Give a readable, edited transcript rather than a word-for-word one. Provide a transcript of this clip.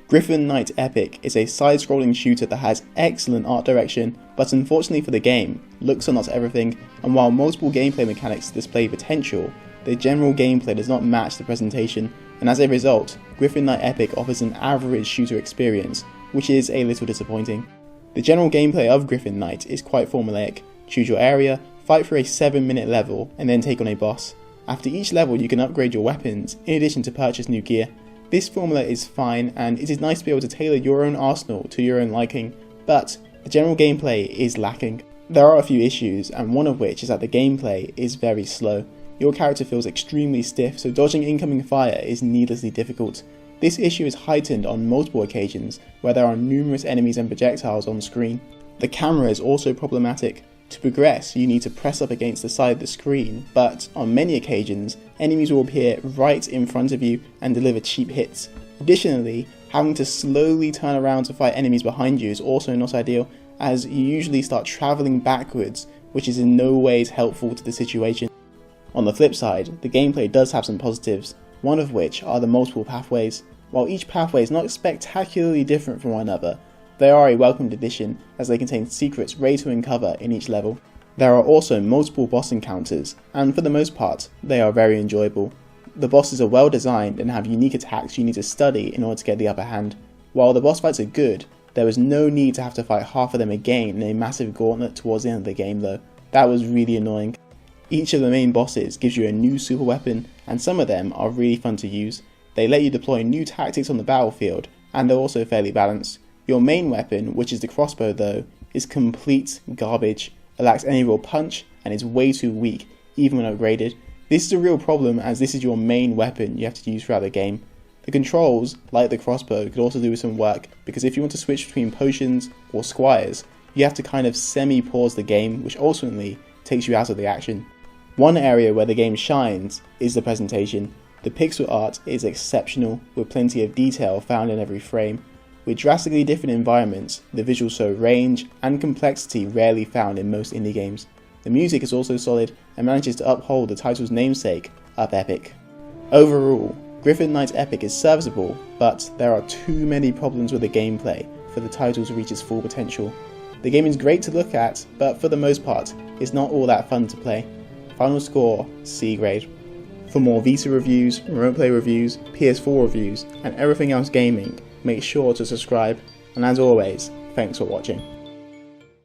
Gryphon Knight Epic is a side-scrolling shooter that has excellent art direction, but unfortunately for the game, looks are not everything, and while multiple gameplay mechanics display potential, the general gameplay does not match the presentation, and as a result, Gryphon Knight Epic offers an average shooter experience, which is a little disappointing. The general gameplay of Gryphon Knight is quite formulaic. Choose your area, fight for a 7-minute level, and then take on a boss. After each level you can upgrade your weapons, in addition to purchase new gear. This formula is fine, and it is nice to be able to tailor your own arsenal to your own liking, but the general gameplay is lacking. There are a few issues, and one of which is that the gameplay is very slow. Your character feels extremely stiff, so dodging incoming fire is needlessly difficult. This issue is heightened on multiple occasions, where there are numerous enemies and projectiles on screen. The camera is also problematic. To progress, you need to press up against the side of the screen, but on many occasions, enemies will appear right in front of you and deliver cheap hits. Additionally, having to slowly turn around to fight enemies behind you is also not ideal, as you usually start travelling backwards, which is in no ways helpful to the situation. On the flip side, the gameplay does have some positives, one of which are the multiple pathways. While each pathway is not spectacularly different from one another, they are a welcomed addition, as they contain secrets ready to uncover in each level. There are also multiple boss encounters, and for the most part, they are very enjoyable. The bosses are well designed and have unique attacks you need to study in order to get the upper hand. While the boss fights are good, there was no need to have to fight half of them again in a massive gauntlet towards the end of the game though. That was really annoying. Each of the main bosses gives you a new super weapon, and some of them are really fun to use. They let you deploy new tactics on the battlefield, and they're also fairly balanced. Your main weapon, which is the crossbow though, is complete garbage. It lacks any real punch and is way too weak, even when upgraded. This is a real problem, as this is your main weapon you have to use throughout the game. The controls, like the crossbow, could also do with some work, because if you want to switch between potions or squires, you have to kind of semi-pause the game, which ultimately takes you out of the action. One area where the game shines is the presentation. The pixel art is exceptional, with plenty of detail found in every frame. With drastically different environments, the visuals show range and complexity rarely found in most indie games. The music is also solid and manages to uphold the title's namesake, Up Epic. Overall, Gryphon Knight Epic is serviceable, but there are too many problems with the gameplay for the title to reach its full potential. The game is great to look at, but for the most part, it's not all that fun to play. Final score, C grade. For more Vita reviews, remote play reviews, PS4 reviews, and everything else gaming, make sure to subscribe, and as always, thanks for watching.